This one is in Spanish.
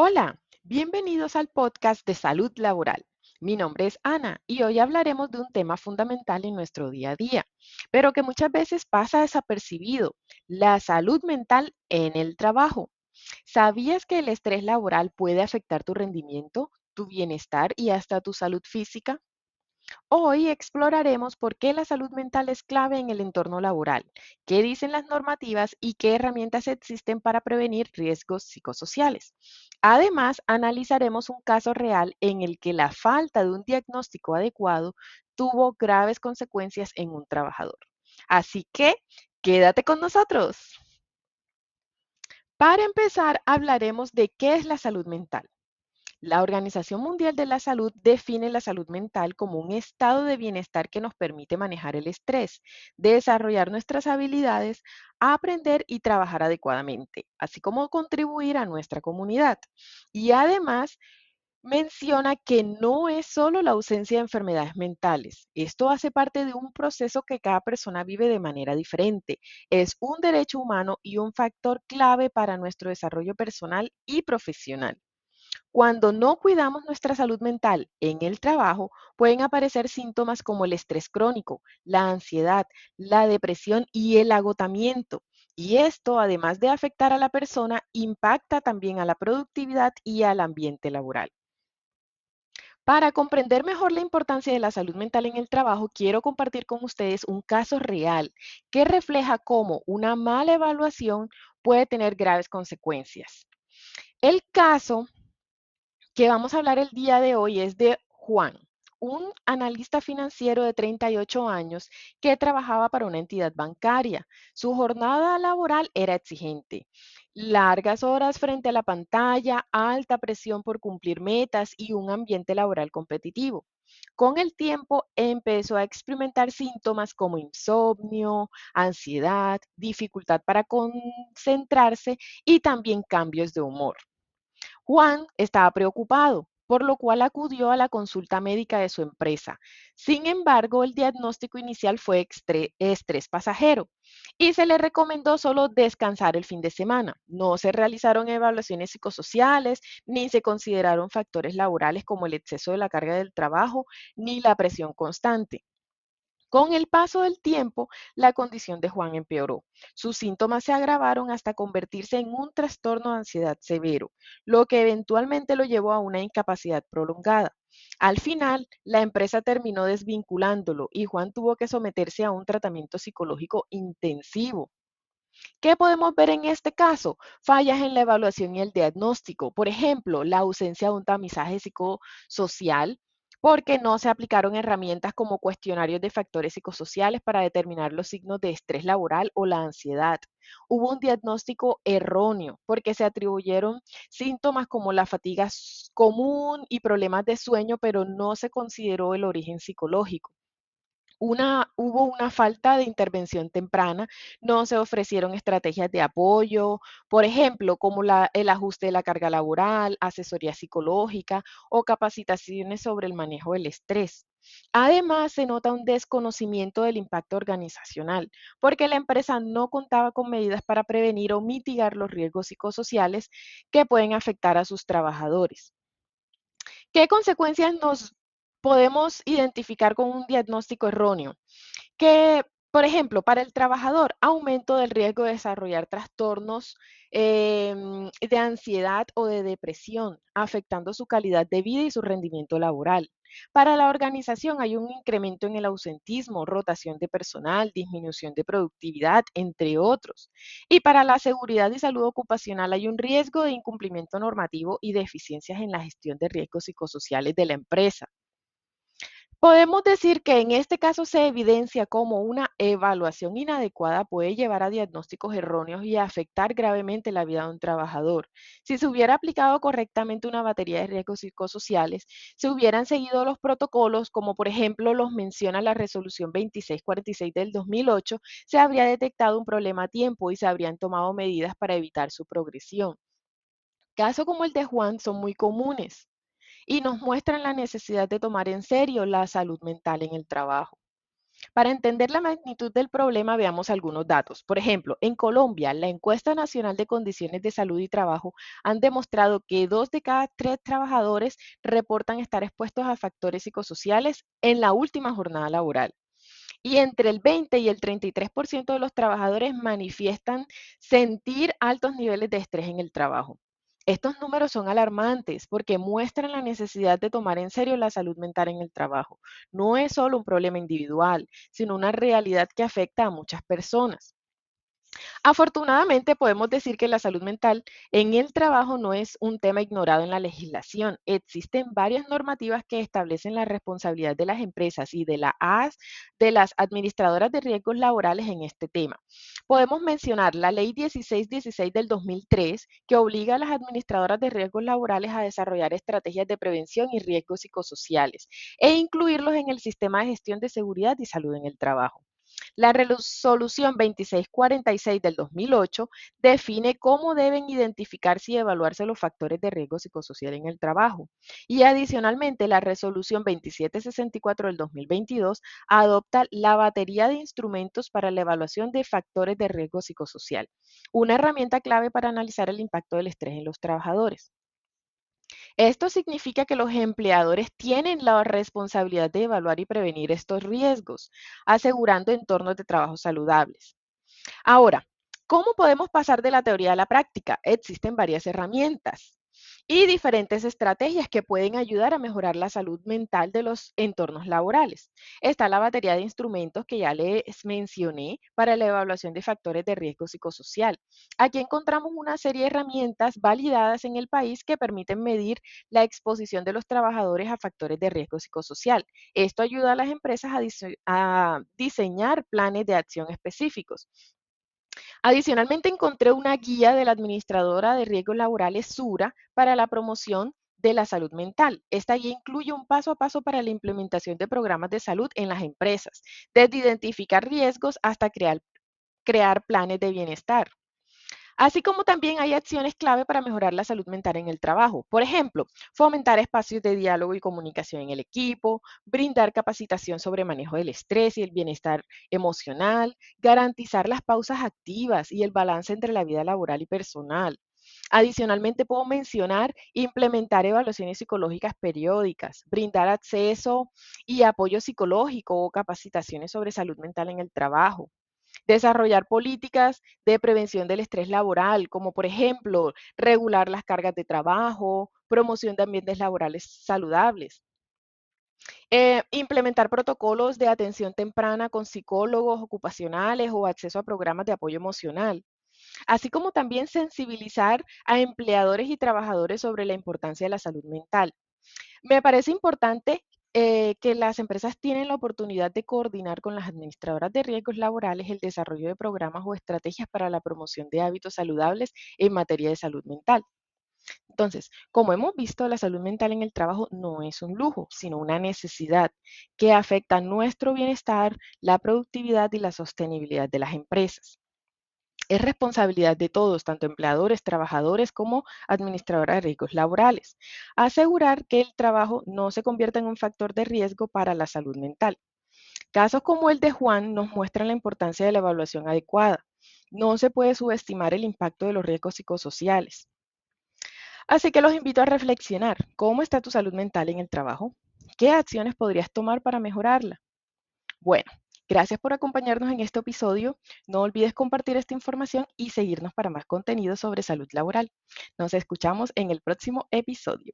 Hola, bienvenidos al podcast de salud laboral. Mi nombre es Ana y hoy hablaremos de un tema fundamental en nuestro día a día, pero que muchas veces pasa desapercibido, la salud mental en el trabajo. ¿Sabías que el estrés laboral puede afectar tu rendimiento, tu bienestar y hasta tu salud física? Hoy exploraremos por qué la salud mental es clave en el entorno laboral, qué dicen las normativas y qué herramientas existen para prevenir riesgos psicosociales. Además, analizaremos un caso real en el que la falta de un diagnóstico adecuado tuvo graves consecuencias en un trabajador. Así que, quédate con nosotros. Para empezar, hablaremos de qué es la salud mental. La Organización Mundial de la Salud define la salud mental como un estado de bienestar que nos permite manejar el estrés, desarrollar nuestras habilidades, aprender y trabajar adecuadamente, así como contribuir a nuestra comunidad. Y además menciona que no es solo la ausencia de enfermedades mentales. Esto hace parte de un proceso que cada persona vive de manera diferente. Es un derecho humano y un factor clave para nuestro desarrollo personal y profesional. Cuando no cuidamos nuestra salud mental en el trabajo, pueden aparecer síntomas como el estrés crónico, la ansiedad, la depresión y el agotamiento. Y esto, además de afectar a la persona, impacta también a la productividad y al ambiente laboral. Para comprender mejor la importancia de la salud mental en el trabajo, quiero compartir con ustedes un caso real que refleja cómo una mala evaluación puede tener graves consecuencias. El caso que vamos a hablar el día de hoy es de Juan, un analista financiero de 38 años que trabajaba para una entidad bancaria. Su jornada laboral era exigente. Largas horas frente a la pantalla, alta presión por cumplir metas y un ambiente laboral competitivo. Con el tiempo empezó a experimentar síntomas como insomnio, ansiedad, dificultad para concentrarse y también cambios de humor. Juan estaba preocupado, por lo cual acudió a la consulta médica de su empresa. Sin embargo, el diagnóstico inicial fue estrés pasajero y se le recomendó solo descansar el fin de semana. No se realizaron evaluaciones psicosociales ni se consideraron factores laborales como el exceso de la carga del trabajo ni la presión constante. Con el paso del tiempo, la condición de Juan empeoró. Sus síntomas se agravaron hasta convertirse en un trastorno de ansiedad severo, lo que eventualmente lo llevó a una incapacidad prolongada. Al final, la empresa terminó desvinculándolo y Juan tuvo que someterse a un tratamiento psicológico intensivo. ¿Qué podemos ver en este caso? Fallas en la evaluación y el diagnóstico. Por ejemplo, la ausencia de un tamizaje psicosocial porque no se aplicaron herramientas como cuestionarios de factores psicosociales para determinar los signos de estrés laboral o la ansiedad. Hubo un diagnóstico erróneo porque se atribuyeron síntomas como la fatiga común y problemas de sueño, pero no se consideró el origen psicológico. Hubo una falta de intervención temprana, no se ofrecieron estrategias de apoyo, por ejemplo, como el ajuste de la carga laboral, asesoría psicológica o capacitaciones sobre el manejo del estrés. Además, se nota un desconocimiento del impacto organizacional, porque la empresa no contaba con medidas para prevenir o mitigar los riesgos psicosociales que pueden afectar a sus trabajadores. ¿Qué consecuencias nos podemos identificar con un diagnóstico erróneo? Que, por ejemplo, para el trabajador, aumento del riesgo de desarrollar trastornos de ansiedad o de depresión, afectando su calidad de vida y su rendimiento laboral. Para la organización hay un incremento en el ausentismo, rotación de personal, disminución de productividad, entre otros. Y para la seguridad y salud ocupacional hay un riesgo de incumplimiento normativo y deficiencias en la gestión de riesgos psicosociales de la empresa. Podemos decir que en este caso se evidencia cómo una evaluación inadecuada puede llevar a diagnósticos erróneos y afectar gravemente la vida de un trabajador. Si se hubiera aplicado correctamente una batería de riesgos psicosociales, se hubieran seguido los protocolos, como por ejemplo los menciona la resolución 2646 del 2008, se habría detectado un problema a tiempo y se habrían tomado medidas para evitar su progresión. Casos como el de Juan son muy comunes y nos muestran la necesidad de tomar en serio la salud mental en el trabajo. Para entender la magnitud del problema, veamos algunos datos. Por ejemplo, en Colombia, la encuesta nacional de condiciones de salud y trabajo han demostrado que 2 de cada 3 trabajadores reportan estar expuestos a factores psicosociales en la última jornada laboral. Y entre el 20 y el 33% de los trabajadores manifiestan sentir altos niveles de estrés en el trabajo. Estos números son alarmantes porque muestran la necesidad de tomar en serio la salud mental en el trabajo. No es solo un problema individual, sino una realidad que afecta a muchas personas. Afortunadamente, podemos decir que la salud mental en el trabajo no es un tema ignorado en la legislación. Existen varias normativas que establecen la responsabilidad de las empresas y de las administradoras de riesgos laborales en este tema. Podemos mencionar la Ley 1616 del 2003, que obliga a las administradoras de riesgos laborales a desarrollar estrategias de prevención y riesgos psicosociales e incluirlos en el sistema de gestión de seguridad y salud en el trabajo. La resolución 2646 del 2008 define cómo deben identificarse y evaluarse los factores de riesgo psicosocial en el trabajo. Y adicionalmente, la resolución 2764 del 2022 adopta la batería de instrumentos para la evaluación de factores de riesgo psicosocial, una herramienta clave para analizar el impacto del estrés en los trabajadores. Esto significa que los empleadores tienen la responsabilidad de evaluar y prevenir estos riesgos, asegurando entornos de trabajo saludables. Ahora, ¿cómo podemos pasar de la teoría a la práctica? Existen varias herramientas y diferentes estrategias que pueden ayudar a mejorar la salud mental de los entornos laborales. Está la batería de instrumentos que ya les mencioné para la evaluación de factores de riesgo psicosocial. Aquí encontramos una serie de herramientas validadas en el país que permiten medir la exposición de los trabajadores a factores de riesgo psicosocial. Esto ayuda a las empresas a diseñar planes de acción específicos. Adicionalmente, encontré una guía de la administradora de riesgos laborales SURA para la promoción de la salud mental. Esta guía incluye un paso a paso para la implementación de programas de salud en las empresas, desde identificar riesgos hasta crear planes de bienestar. Así como también hay acciones clave para mejorar la salud mental en el trabajo. Por ejemplo, fomentar espacios de diálogo y comunicación en el equipo, brindar capacitación sobre manejo del estrés y el bienestar emocional, garantizar las pausas activas y el balance entre la vida laboral y personal. Adicionalmente, puedo mencionar implementar evaluaciones psicológicas periódicas, brindar acceso y apoyo psicológico o capacitaciones sobre salud mental en el trabajo. Desarrollar políticas de prevención del estrés laboral, como por ejemplo regular las cargas de trabajo, promoción de ambientes laborales saludables. Implementar protocolos de atención temprana con psicólogos ocupacionales o acceso a programas de apoyo emocional, así como también sensibilizar a empleadores y trabajadores sobre la importancia de la salud mental. Me parece importante que las empresas tienen la oportunidad de coordinar con las administradoras de riesgos laborales el desarrollo de programas o estrategias para la promoción de hábitos saludables en materia de salud mental. Entonces, como hemos visto, la salud mental en el trabajo no es un lujo, sino una necesidad que afecta nuestro bienestar, la productividad y la sostenibilidad de las empresas. Es responsabilidad de todos, tanto empleadores, trabajadores como administradora de riesgos laborales, asegurar que el trabajo no se convierta en un factor de riesgo para la salud mental. Casos como el de Juan nos muestran la importancia de la evaluación adecuada. No se puede subestimar el impacto de los riesgos psicosociales. Así que los invito a reflexionar. ¿Cómo está tu salud mental en el trabajo? ¿Qué acciones podrías tomar para mejorarla? Bueno, gracias por acompañarnos en este episodio. No olvides compartir esta información y seguirnos para más contenido sobre salud laboral. Nos escuchamos en el próximo episodio.